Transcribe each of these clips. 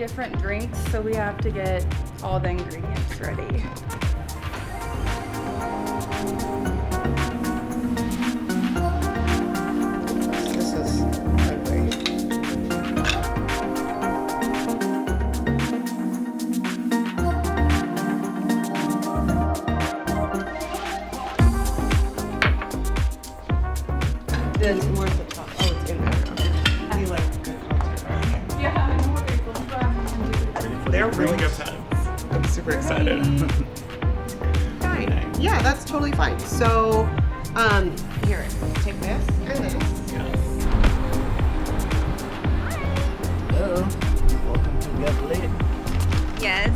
different drinks, so we have to get all the ingredients ready. This is ugly. There's more at the top. Oh, it's in there. You like good content, right? Yeah, I'm more grateful. They're really good times. I'm super excited. Fine. Yeah, that's totally fine. So, here, take this and this. Yes. Hello. Welcome to Get Lit. Yes,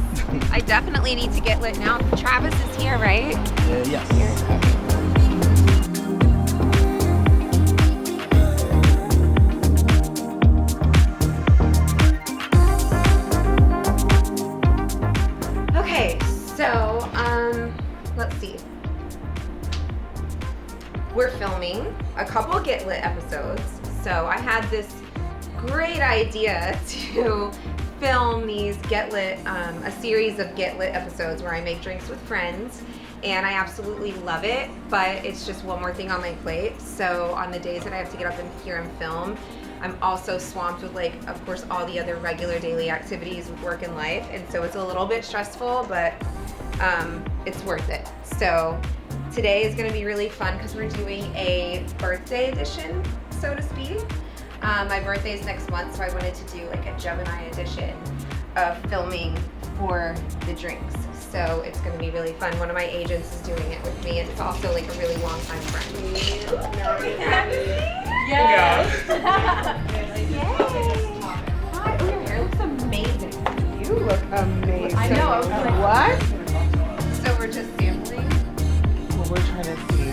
I definitely need to get lit now. Travis is here, right? Yes. Okay, so, let's see. We're filming a couple Get Lit episodes. So I had this great idea to film these Get Lit, a series of Get Lit episodes where I make drinks with friends. And I absolutely love it, but it's just one more thing on my plate. So on the days that I have to get up and here and film, I'm also swamped with, like, of course, all the other regular daily activities with work and life. And so it's a little bit stressful, but it's worth it. So today is gonna be really fun because we're doing a birthday edition, so to speak. My birthday is next month, so I wanted to do like a Gemini edition of filming for the drinks. So it's gonna be really fun. One of my agents is doing it with me, and it's also like a really long time friend. Yes! Yay! Hi, oh, your hair looks amazing. You look amazing. I know, I was like, what? So we're just sampling. Well, we're trying to see.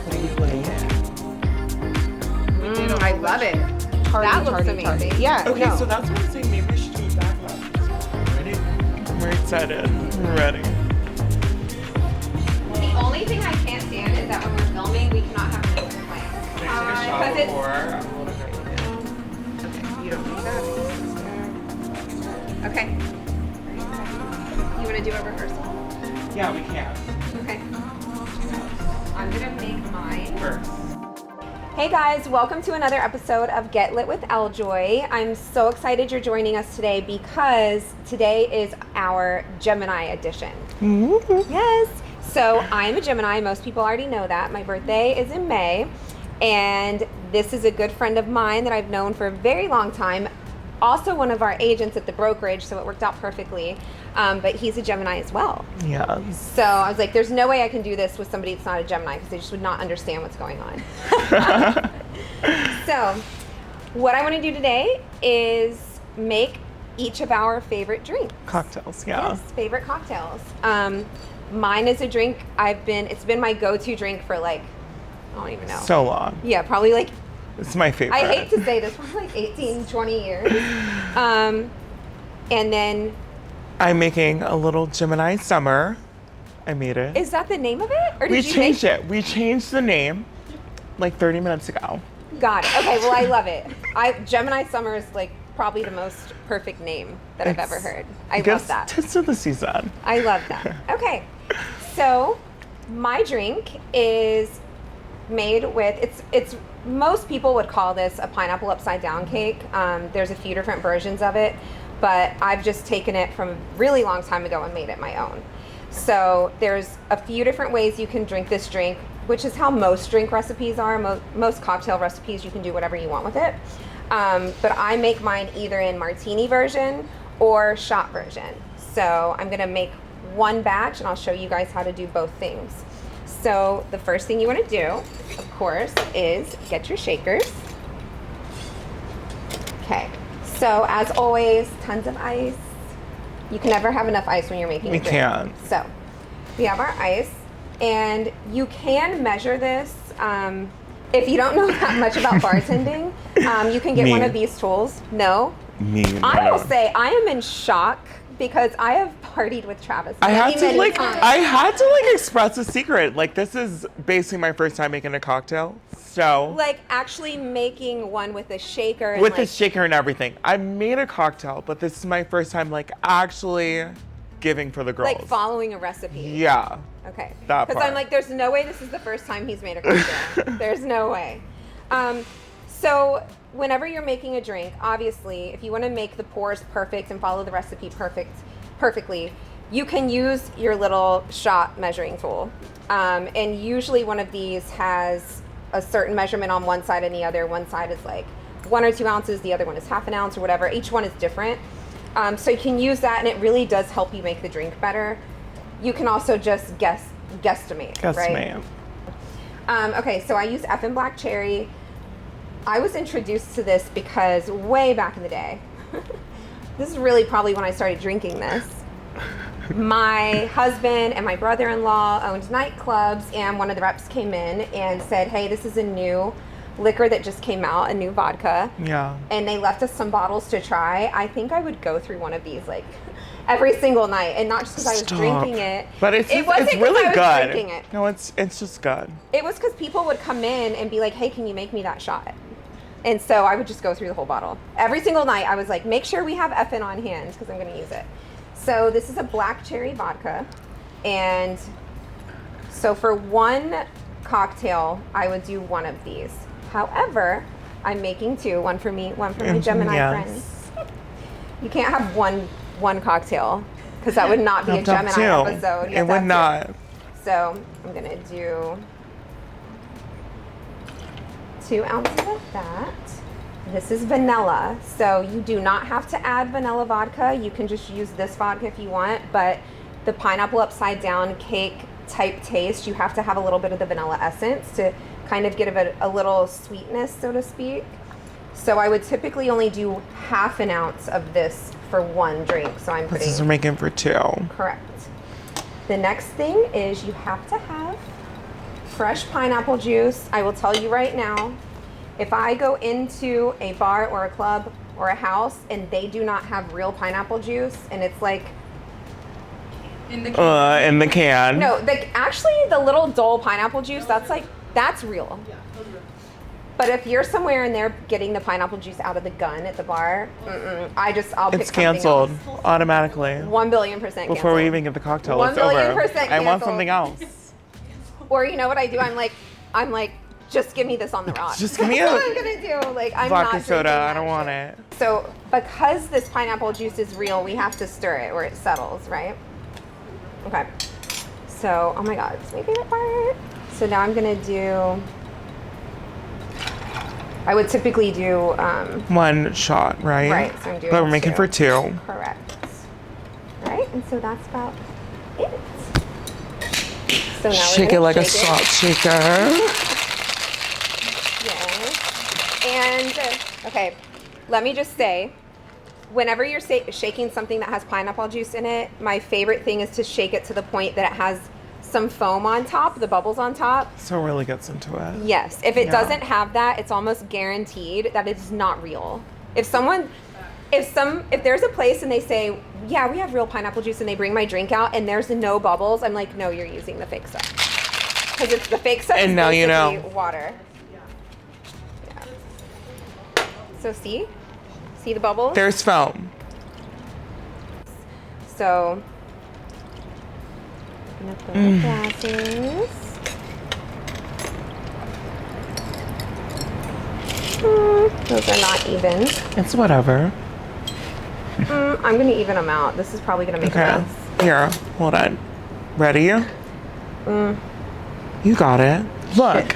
What are you putting in? I love it. That looks amazing. Yeah. Okay, no. so that's what I'm saying. Maybe we should do it back left. Ready? We're excited. We're ready. The only thing I can't stand is that when we're filming, we cannot have an open flame. Can I take a shot Because it's- before? I'm a little bit. Okay, you don't need that. Okay. You want to do a rehearsal? Yeah, we can. Okay. I'm gonna make mine. First. Hey guys, welcome to another episode of Get Lit with LJoy. I'm so excited you're joining us today because today is our Gemini edition. Yes. So I'm a Gemini. Most people already know that. My birthday is in May, and this is a good friend of mine that I've known for a very long time. Also one of our agents at the brokerage, so it worked out perfectly. But he's a Gemini as well. Yeah. So I was like, there's no way I can do this with somebody that's not a Gemini because they just would not understand what's going on. So what I want to do today is make each of our favorite drinks. Cocktails, yeah. Yes, favorite cocktails. Mine is a drink it's been my go-to drink for like, I don't even know. So long. Yeah, probably like, It's my favorite. I hate to say this, probably like 18, 20 years. And then, I'm making a little Gemini summer. I made it. is that the name of it? Or did We you changed it. We changed the name like 30 minutes ago. Got it. Okay, well, I love it. Gemini Summer is like probably the most perfect name that I've ever heard. I love that. Tis of the season. I love that. Okay, so my drink is made with, it's most people would call this a pineapple upside down cake. There's a few different versions of it, but I've just taken it from a really long time ago and made it my own. So there's a few different ways you can drink this drink, which is how most drink recipes are. Most cocktail recipes, you can do whatever you want with it. But I make mine either in martini version or shot version. So I'm gonna make one batch and I'll show you guys how to do both things. So the first thing you wanna do, of course, is get your shakers. Okay, so as always, tons of ice. You can never have enough ice when you're making a drink. We can't. So we have our ice, and you can measure this. If you don't know that much about bartending, you can get Me. one of these tools. No? Me. I will say I am in shock because I have partied with Travis. I had to many like times. express a secret. Like, this is basically my first time making a cocktail. So Like actually making one with a shaker. And with like, the shaker and everything. I made a cocktail, but this is my first time like actually giving for the girls. like following a recipe. Yeah. Okay. That Because I'm part. like, there's no way this is the first time he's made a cocktail. There's no way. So whenever you're making a drink, obviously, if you want to make the pours perfect and follow the recipe perfectly, you can use your little shot measuring tool. And usually one of these has a certain measurement on one side and the other. One side is like 1 or 2 ounces, the other one is half an ounce or whatever. Each one is different. So you can use that, and it really does help you make the drink better. You can also just guesstimate, right? Okay, so I use Effen Black Cherry. I was introduced to this because way back in the day, this is really probably when I started drinking this. My husband and my brother-in-law owned nightclubs, and one of the reps came in and said, hey, this is a new liquor that just came out, a new vodka. Yeah. And they left us some bottles to try. I think I would go through one of these like every single night, and not just because I was drinking it. But it's it wasn't 'cause really I was good. drinking it. No, it's just good. It was because people would come in and be like, hey, can you make me that shot? And so I would just go through the whole bottle. Every single night I was like, make sure we have Effen on hand because I'm going to use it. So this is a black cherry vodka. And so for one cocktail, I would do one of these. However, I'm making 2, one for me, one for my Gemini friends. You can't have one cocktail because that would not be a Gemini episode. It would not. So I'm going to do 2 ounces of that. This is vanilla, so you do not have to add vanilla vodka. You can just use this vodka if you want, but the pineapple upside down cake type taste, you have to have a little bit of the vanilla essence to kind of give it a little sweetness, so to speak. So I would typically only do half an ounce of this for one drink. So I'm putting. This is making for 2. Correct. The next thing is you have to have fresh pineapple juice. I will tell you right now, if I go into a bar or a club or a house and they do not have real pineapple juice, and it's like In the can. In the can. no, actually the little Dole pineapple juice, that's real. But if you're somewhere and they're getting the pineapple juice out of the gun at the bar, I'll pick It's something canceled else. automatically. 1,000,000,000% canceled. Before we even get the cocktail, 1,000,000% it's over. I want canceled. something else. Or you know what I do? I'm like, just give me this on the rocks. Just give me That's a what I'm gonna do. Like I'm vodka not soda. drinking I don't that want shit. it. So because this pineapple juice is real, we have to stir it or it settles, right? Okay. So, oh my God, it's my favorite part. So now I'm gonna do. I would typically do. 1 shot, right? Right. So I'm doing. But we're making 2. for 2. Correct. Right, and so that's about it. So now Shake we're it like gonna a shake salt shaker. Yes. And, okay, let me just say, whenever you're shaking something that has pineapple juice in it, my favorite thing is to shake it to the point that it has some foam on top, the bubbles on top. So it really gets into it. Yes. If it Yeah. doesn't have that, it's almost guaranteed that it's not real. If there's a place and they say, yeah, we have real pineapple juice, and they bring my drink out and there's no bubbles, I'm like, no, you're using the fake stuff. Because it's the fake stuff And is now you know. basically water. Yeah. So see the bubbles? There's foam. So I'm gonna fill the glasses. Those are not even. It's whatever. I'm gonna even them out. This is probably gonna make a Okay. mess. Here, hold on. Ready? You got it. Look.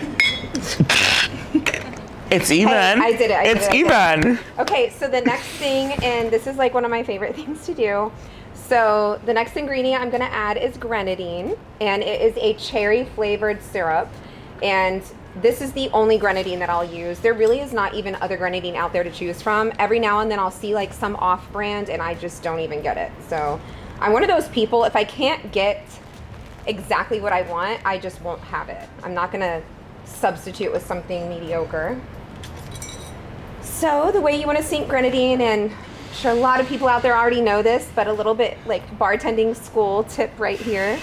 It's even. I did it. It's even. Okay, so the next thing, and this is like one of my favorite things to do. So the next ingredient I'm gonna add is grenadine, and it is a cherry flavored syrup. And this is the only grenadine that I'll use. There really is not even other grenadine out there to choose from. Every now and then I'll see like some off brand and I just don't even get it. So I'm one of those people, if I can't get exactly what I want, I just won't have it. I'm not gonna substitute with something mediocre. So the way you wanna sink grenadine, and sure a lot of people out there already know this, but a little bit like bartending school tip right here.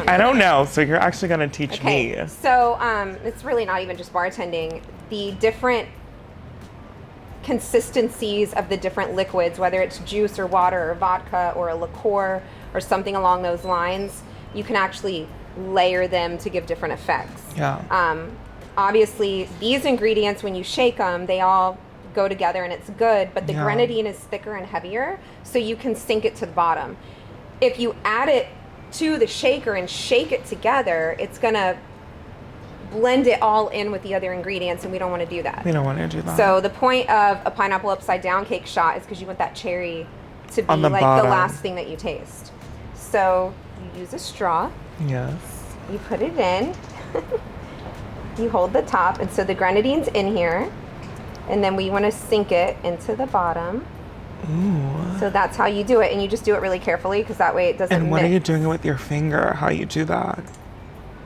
I don't know, so you're actually gonna teach me. So it's really not even just bartending. The different consistencies of the different liquids, whether it's juice or water or vodka or a liqueur or something along those lines, you can actually layer them to give different effects. Yeah. Obviously, these ingredients, when you shake them, they all go together and it's good, but the grenadine is thicker and heavier, so you can sink it to the bottom. If you add it to the shaker and shake it together, it's gonna blend it all in with the other ingredients, and we don't want to do that. We don't want to do that. So the point of a pineapple upside down cake shot is because you want that cherry to be On the like bottom. the last thing that you taste. So you use a straw, Yes. you put it in, you hold the top, and so the grenadine's in here, and then we want to sink it into the bottom. Ooh. So that's how you do it, and you just do it really carefully because that way it doesn't And what mix. are you doing it with your finger? How you do that?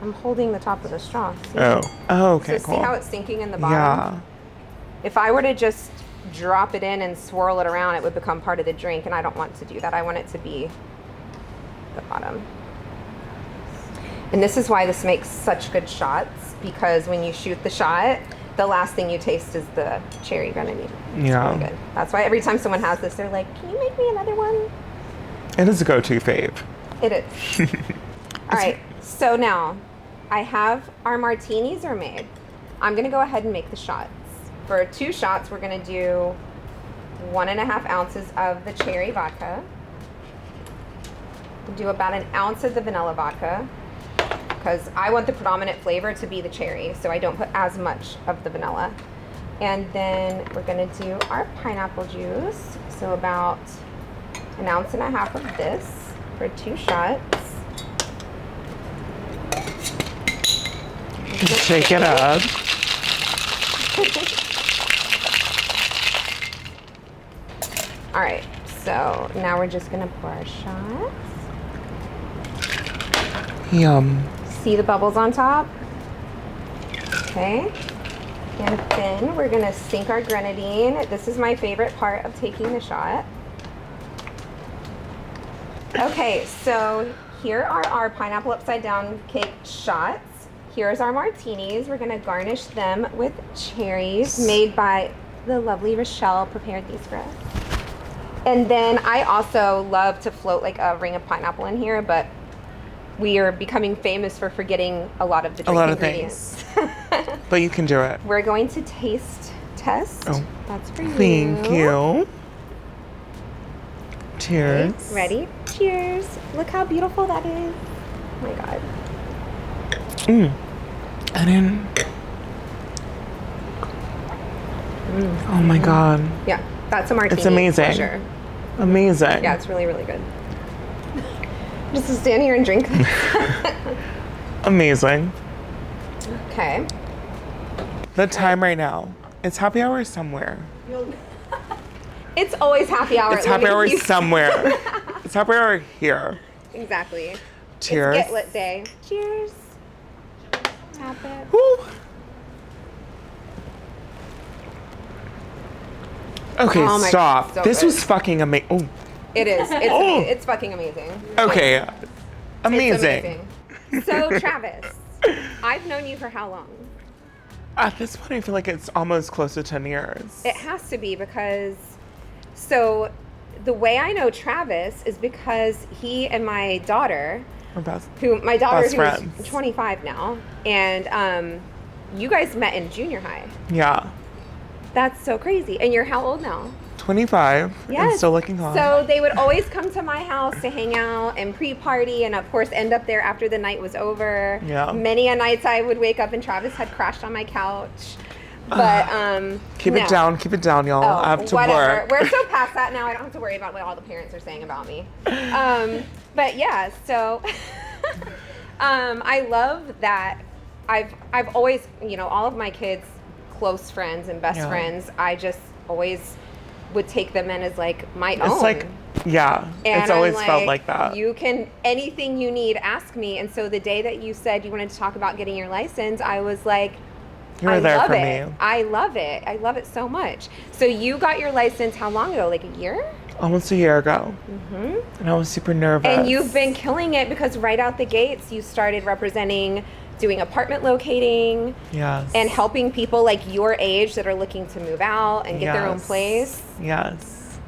I'm holding the top of the straw. See? Oh. Oh, okay, So cool. see how it's sinking in the bottom? Yeah. If I were to just drop it in and swirl it around, it would become part of the drink, and I don't want to do that. I want it to be the bottom. And this is why this makes such good shots, because when you shoot the shot, the last thing you taste is the cherry grenadine. It's Yeah. really good. That's why every time someone has this, they're like, can you make me another one? It is a go-to fave. It is. All right, so now I have our martinis are made. I'm gonna go ahead and make the shots. For 2 shots, we're gonna do 1.5 ounces of the cherry vodka. We'll do about 1 ounce of the vanilla vodka, because I want the predominant flavor to be the cherry, so I don't put as much of the vanilla. And then we're gonna do our pineapple juice, so about 1.5 ounces of this for 2 shots. Shake it up. All right, so now we're just gonna pour our shots. Yum. See the bubbles on top? Okay. And then we're gonna sink our grenadine. This is my favorite part of taking the shot. Okay, so here are our pineapple upside down cake shots. Here's our martinis. We're gonna garnish them with cherries made by the lovely Rochelle prepared these for us. And then I also love to float like a ring of pineapple in here, but we are becoming famous for forgetting a lot of the drink ingredients. But you can do it. We're going to taste test. Oh. That's for you. Thank you. Cheers. Okay, ready? Cheers. Look how beautiful that is. Oh my God. I didn't. Oh my God. Yeah, that's a martini. It's amazing. For sure. Amazing. Yeah, it's really, really good. Just to stand here and drink this. Amazing. Okay. The time right now. It's happy hour somewhere. It's always happy hour. It's at happy Lemon hour Cube. somewhere. It's happy hour here. Exactly. Cheers. It's Get Lit Day. Cheers. Have it. Woo. Okay, Oh my stop. God, so this good. was fucking amazing. Oh, It is. It's, Oh. it's fucking amazing. okay. Amazing. It's amazing. So, Travis, I've known you for how long? At this point, I feel like it's almost close to 10 years. It has to be because, so the way I know Travis is because he and my daughter, We're best. my daughter Best who's friends. 25 now, and you guys met in junior high. Yeah. That's so crazy. And you're how old now? 25. Yes. And still looking hot. So they would always come to my house to hang out and pre-party, and of course end up there after the night was over. Yeah. Many a nights I would wake up and Travis had crashed on my couch. But keep no. it down, y'all. Oh, I have to whatever. work. We're so past that now. I don't have to worry about what all the parents are saying about me. But yeah, so I love that. I've always, all of my kids' close friends and best Yeah. friends, I just always would take them in as like my own. It's like, yeah, And it's always I'm felt like that. You can, anything you need, ask me. And so the day that you said you wanted to talk about getting your license, I was like, You were there for me. I love it. I love it so much. So you got your license how long ago? Like a year? Almost a year ago. And I was super nervous. And you've been killing it because right out the gates, you started representing, doing apartment locating. Yes. And helping people like your age that are looking to move out and get their own place. Yes.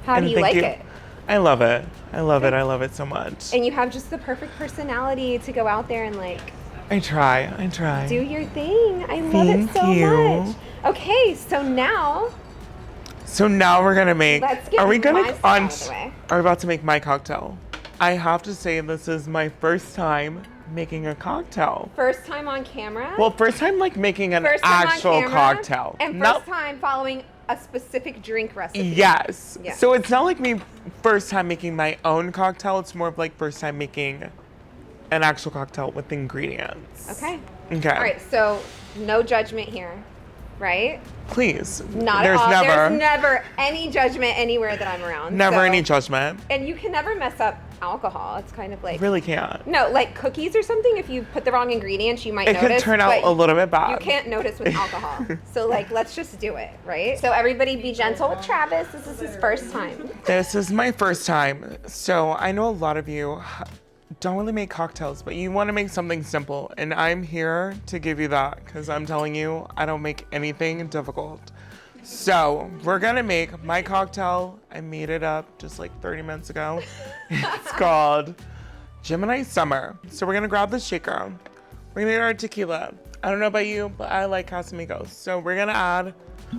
How do you like it? I love it. I love it. I love it so much. And you have just the perfect personality to go out there and like I try. do your thing. I love it so much. Okay, so now we're gonna make. Let's get are we gonna my stuff out of the way. Are we about to make my cocktail? I have to say this is my first time making a cocktail. First time on camera? Well, first time like making an First time actual on camera, cocktail. And first time following a specific drink recipe. Yes. Yeah. So it's not like me first time making my own cocktail. It's more of like first time making an actual cocktail with ingredients. Okay. Okay. All right, so no judgment here, right? Please. Not There's at all. never. There's never any judgment anywhere that I'm around. Never so- any judgment. And you can never mess up alcohol. It's kind of like Really can't. no, like cookies or something. If you put the wrong ingredients, you might It notice. could turn out but a little bit bad. You can't notice with alcohol. So like, let's just do it, right? So everybody, be gentle with Travis. This is his first time. This is my first time. So I know a lot of you don't really make cocktails, but you want to make something simple. And I'm here to give you that because I'm telling you, I don't make anything difficult. So we're gonna make my cocktail. I made it up just like 30 minutes ago. It's called Gemini Summer. So we're gonna grab the shaker. We're gonna get our tequila. I don't know about you, but I like Casamigos. So we're gonna add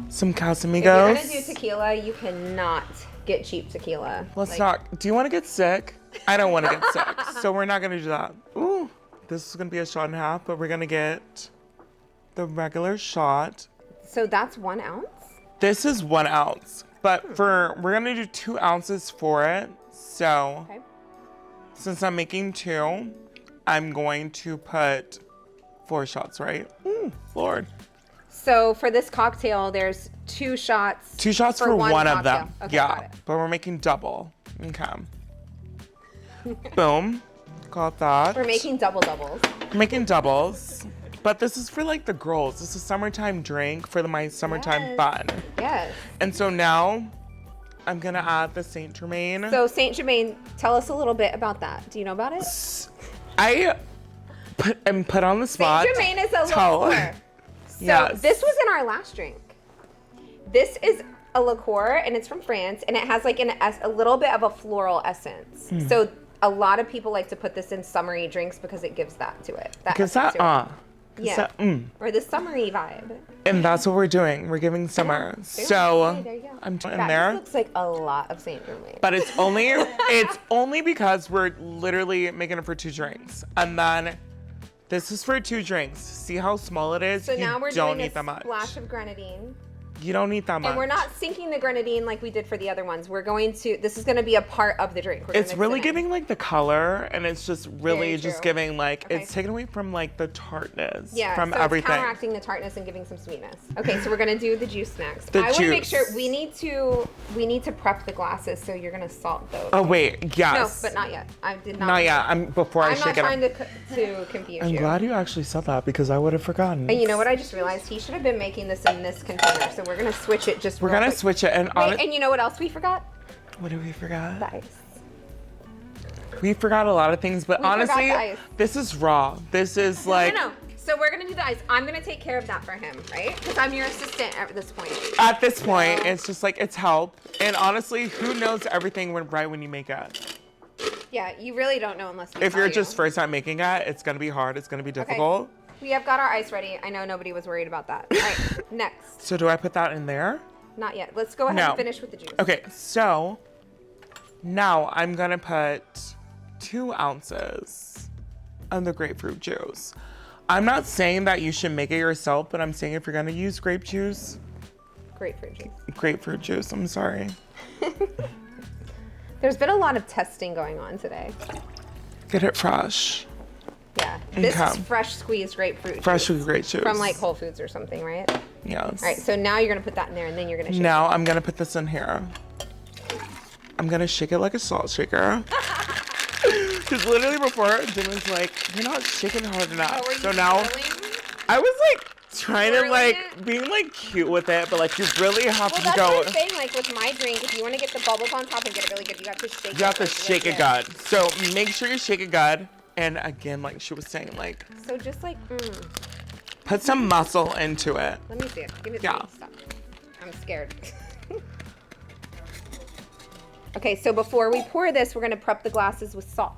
some Casamigos. If you're gonna do tequila, you cannot get cheap tequila. Let's not. Do you want to get sick? I don't want to get sick. So we're not gonna do that. Ooh, this is gonna be a shot and a half, but we're gonna get the regular shot. So that's 1 ounce? This is 1 ounce, but we're gonna do 2 ounces for it. So since I'm making 2, I'm going to put 4 shots, right? Lord. So for this cocktail, there's 2 shots. 2 shots for one of them. cocktail. Okay, got Yeah, it. but we're making double. Okay. Boom. Got that. We're making doubles. We're making doubles. But this is for like the girls. This is a summertime drink for my summertime Yes. fun. Yes. And so now I'm gonna add the Saint Germaine. So Saint Germaine, tell us a little bit about that. Do you know about it? I am put on the spot. Saint Germaine is a Tell- liqueur. So Yes. this was in our last drink. This is a liqueur and it's from France and it has like a little bit of a floral essence. So a lot of people like to put this in summery drinks because it gives that to it. Because essence that, to it. Or the summery vibe. And that's what we're doing. We're giving summer. So Hey, there you go. I'm in That there. just looks like a lot of Saint Germaine. But it's only because we're literally making it for 2 drinks. And then this is for 2 drinks. See how small it is? So now we're don't doing need a that much. splash of grenadine. You don't need that much. And we're not sinking the grenadine like we did for the other ones. This is going to be a part of the drink. We're gonna It's mix really it in. giving like the color, and it's just really Very just true. giving like Okay. it's taken away from like the tartness from so everything. it's counteracting the tartness and giving some sweetness. Okay, so we're gonna do the juice next. The I want to make juice. sure we need to prep the glasses, so you're gonna salt those. Oh wait, yes. No, but not yet. I did not. Not yet. I'm before I I'm not shake it. trying to confuse I'm you. glad you actually said that because I would have forgotten. And you know what? I just realized he should have been making this in this container. So we're gonna switch it just. We're real gonna quick. switch it and Wait, and you know what else we forgot? what did we forget? The ice. We forgot a lot of things, but We forgot honestly, the ice. this is raw. This is like No. So we're gonna do the ice. I'm gonna take care of that for him, right? Because I'm your assistant at this point. at this point, it's just like it's help. And honestly, who knows everything right when you make it? Yeah, you really don't know unless. If tell you're you. just first time making it, it's gonna be hard. It's gonna be difficult. We have got our ice ready. I know nobody was worried about that. All right, next. So do I put that in there? Not yet. Let's go ahead No. and finish with the juice. Okay, so now I'm gonna put 2 ounces of the grapefruit juice. I'm not saying that you should make it yourself, but I'm saying if you're gonna use grapefruit juice, I'm sorry. There's been a lot of testing going on today. Get it fresh. Yeah. This is Okay. fresh squeezed grapefruit Fresh juice with grape juice. from like Whole Foods or something, right? All Yes. right, so now you're going to put that in there and then you're going to shake Now I'm gonna put this in here. I'm gonna shake it like a salt shaker. Because literally before, Jim was like, you're not shaking hard enough. Oh, were you so now swirling? I was like trying to swirling like it. being like cute with it, but like you really have Well, to that's go. what I'm saying. Like with my drink, if you want to get the bubbles on top and get it really good, you have to shake it. You have to like, shake it legit. good. So make sure you shake it good. And again, like she was saying, like So just like, put some muscle into it. let me see it. Give it to Yeah. me. Stop. I'm scared. Okay, so before we pour this, we're gonna prep the glasses with salt.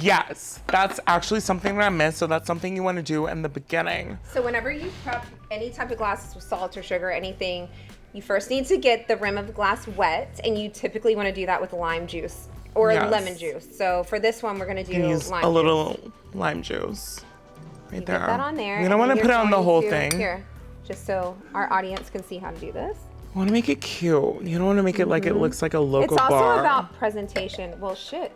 Yes, that's actually something that I missed. So that's something you want to do in the beginning. So whenever you prep any type of glasses with salt or sugar or anything, you first need to get the rim of the glass wet, and you typically want to do that with lime juice or Yes. lemon juice. So for this one, we're gonna do You can use lime a juice. little lime juice right You there. get that on there. We don't and want then to put it you're on the going whole to- thing. Here, just so our audience can see how to do this. You want to make it cute. You don't want to make it like it looks like a local It's also bar. about presentation. Well, shit.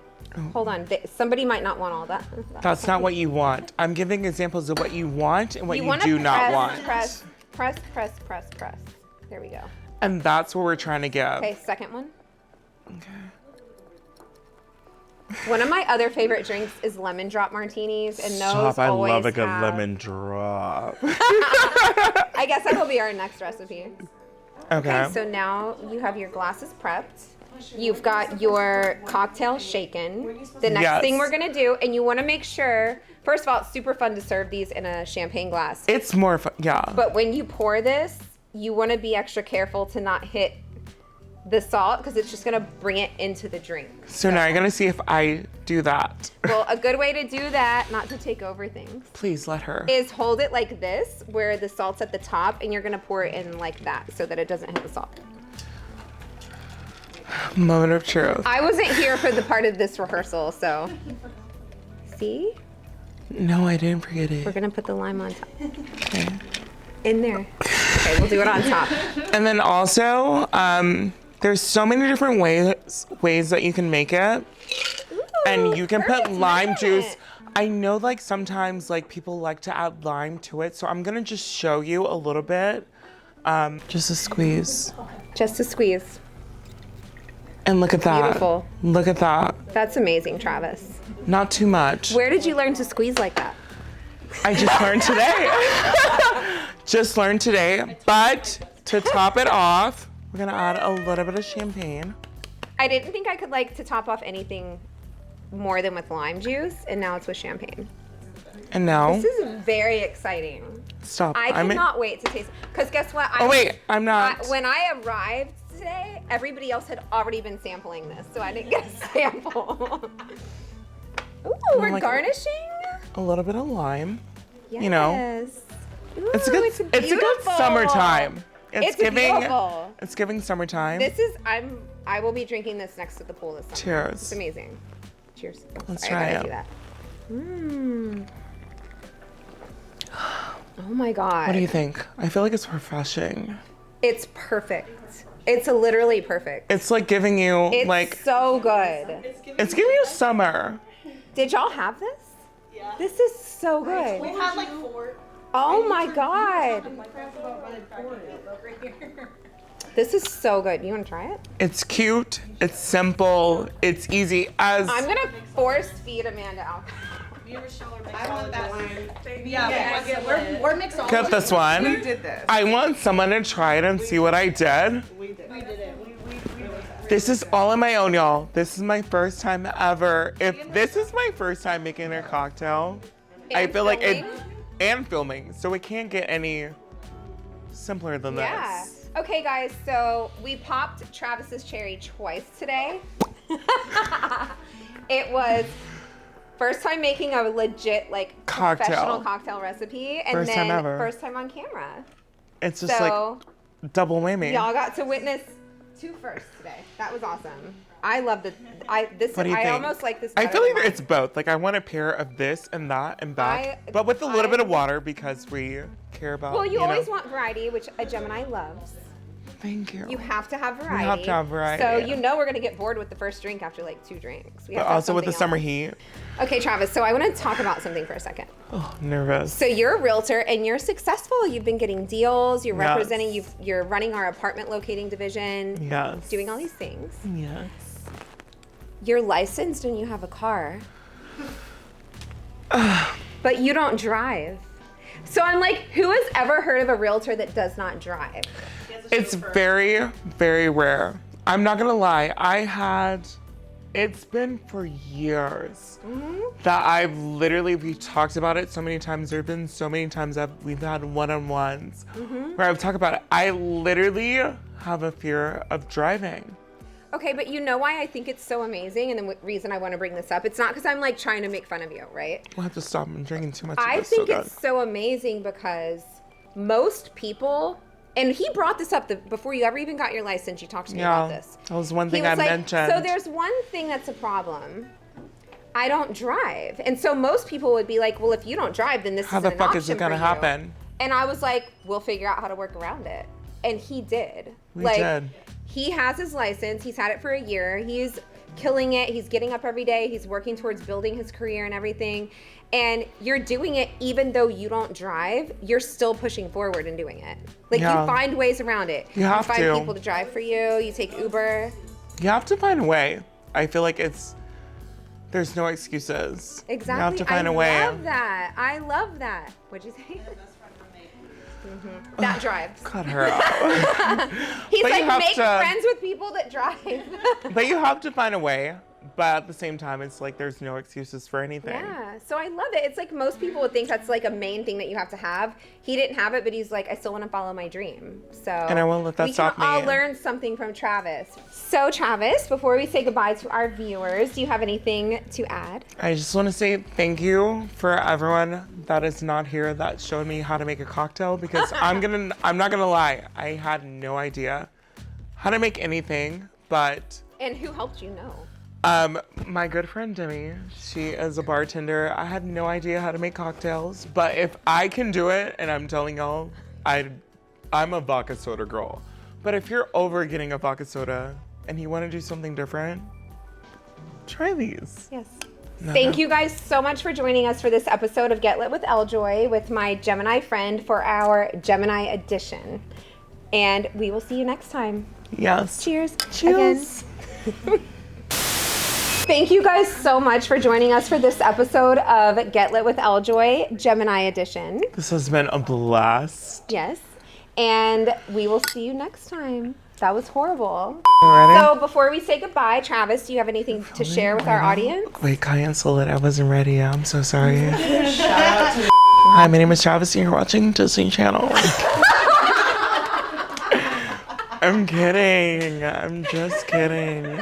Hold on. Somebody might not want all that. That's not what you want. I'm giving examples of what you want and what you, wanna do not want. Press. There we go. And that's what we're trying to give. Okay, second one. Okay. One of my other favorite drinks is lemon drop martinis, and those Stop, I always love a good have- lemon drop. I guess that'll be our next recipe. Okay. Okay, so now you have your glasses prepped. You've got your cocktail shaken. The next Yes. thing we're gonna do, and you wanna make sure, first of all, it's super fun to serve these in a champagne glass. It's more fun. Yeah. But when you pour this, you wanna be extra careful to not hit the salt because it's just gonna bring it into the drink. So now you're going to see if I do that. Well, a good way to do that, not to take over things, Please let her. is hold it like this, where the salt's at the top, and you're gonna pour it in like that so that it doesn't hit the salt. Moment of truth. I wasn't here for the part of this rehearsal, so. See? No, I didn't forget it. We're gonna put the lime on top. Okay. In there. Okay, we'll do it on top. And then also, there's so many different ways that you can make it. And you can put perfect lime juice. measurement. I know like sometimes like people like to add lime to it. So I'm gonna just show you a little bit. Just a squeeze. Just a squeeze. And look at that. Beautiful. Look at that. That's amazing, Travis. Not too much. Where did you learn to squeeze like that? I just learned today. Just learned today. But to top it off, we're gonna add a little bit of champagne. I didn't think I could like to top off anything more than with lime juice, and now it's with champagne. And now, This is very exciting. stop. I cannot wait to taste. Because guess what? Oh wait, I'm not. When I arrived today, everybody else had already been sampling this, so I didn't get a sample. Ooh, we're like- garnishing. A little bit of lime. Yes. You know, Ooh, It's a good. It's a good beautiful. summertime. It's giving. beautiful. It's giving summertime. This is. I will be drinking this next to the pool this summer. It's Cheers. amazing. Cheers. Let's Sorry, I try gotta do that. Oh my god. What do you think? I feel like it's refreshing. It's perfect. It's literally perfect. It's like giving you It's like so good. it's giving you summer. Did y'all have this? Yeah. This is so good. We've had like 4. Oh my god. This is so good. You want to try it? It's cute. It's simple. It's easy. As I'm gonna force feed Amanda alcohol. I want that one. Yeah, we're mixologists. get this one. We did this. I want someone to try it and see what I did. We did it. This is all on my own, y'all. This is my first time ever. If this is my first time making a cocktail, I And feel like it filming? and filming, so it can't get any simpler than Yeah. this. Okay, guys. So we popped Travis's cherry twice today. It was first time making a legit like Cocktail. professional cocktail recipe, and First then time ever. first time on camera. It's just So like double whammy. y'all got to witness 2 firsts today. That was awesome. I love the. What do you I think? almost like this. I better feel like than it's both. Like I want a pair of this and that and back, I- but with a little I- bit of water because we care about. Well, you always know. want variety, which a Gemini loves. Thank you. You have to have variety. have to have variety. So you know we're gonna get bored with the first drink after like 2 drinks. We have But to have also with the something summer else. heat. Okay, Travis. So I want to talk about something for a second. Oh, nervous. So you're a realtor and you're successful. You've been getting deals. You're Yes. representing. You're running our apartment locating division. Yes. Doing all these things. Yes. You're licensed and you have a car. But you don't drive. So I'm like, who has ever heard of a realtor that does not drive? It's very, very rare. I'm not gonna lie. It's been for years that I've literally, we talked about it so many times. There have been so many times that we've had one-on-ones where I've talked about it. I literally have a fear of driving. Okay, but you know why I think it's so amazing, and the reason I want to bring this up, it's not because I'm like trying to make fun of you, right? We'll have to stop. I'm drinking too much. I think it's so amazing because most people, and he brought this up before you ever even got your license, you talked to me about this. That was one thing I mentioned. So there's one thing that's a problem. I don't drive. And so most people would be like, well, if you don't drive, then this isn't an option for you. How the fuck is it gonna happen? And I was like, we'll figure out how to work around it. And he did. We did. He has his license. He's had it for a year. He's killing it. He's getting up every day. He's working towards building his career and everything. And you're doing it even though you don't drive. You're still pushing forward and doing it. Like, you find ways around it. You have find people to drive for you. You take Uber. You have to find a way. I feel like there's no excuses. Exactly. You have to find a way. I love that. I love that. What'd you say? That drives. Cut her out. He's But like, make friends with people that drive. But you have to find a way. But at the same time, it's like there's no excuses for anything. Yeah, so I love it. It's like most people would think that's like a main thing that you have to have. He didn't have it, but he's like, I still want to follow my dream. So And I won't let that stop me. We can all learn something from Travis. So Travis, before we say goodbye to our viewers, do you have anything to add? I just want to say thank you for everyone that is not here that showed me how to make a cocktail, because I'm not gonna lie, I had no idea how to make anything, but. And who helped you know? My good friend Demi, she is a bartender. I had no idea how to make cocktails, but if I can do it, and I'm telling y'all, I'm a vodka soda girl. But if you're over getting a vodka soda and you want to do something different, try these. Yes. Thank you guys so much for joining us for this episode of Get Lit with LJoy with my Gemini friend for our Gemini edition. And we will see you next time. Yes. Cheers. Cheers. Again. Thank you guys so much for joining us for this episode of Get Lit with LJoy, Gemini edition. This has been a blast. Yes. And we will see you next time. That was horrible. Ready? So before we say goodbye, Travis, do you have anything to share with our audience? Wait, cancel it. I wasn't ready. I'm so sorry. Hi, my name is Travis and you're watching Disney Channel. I'm kidding. I'm just kidding.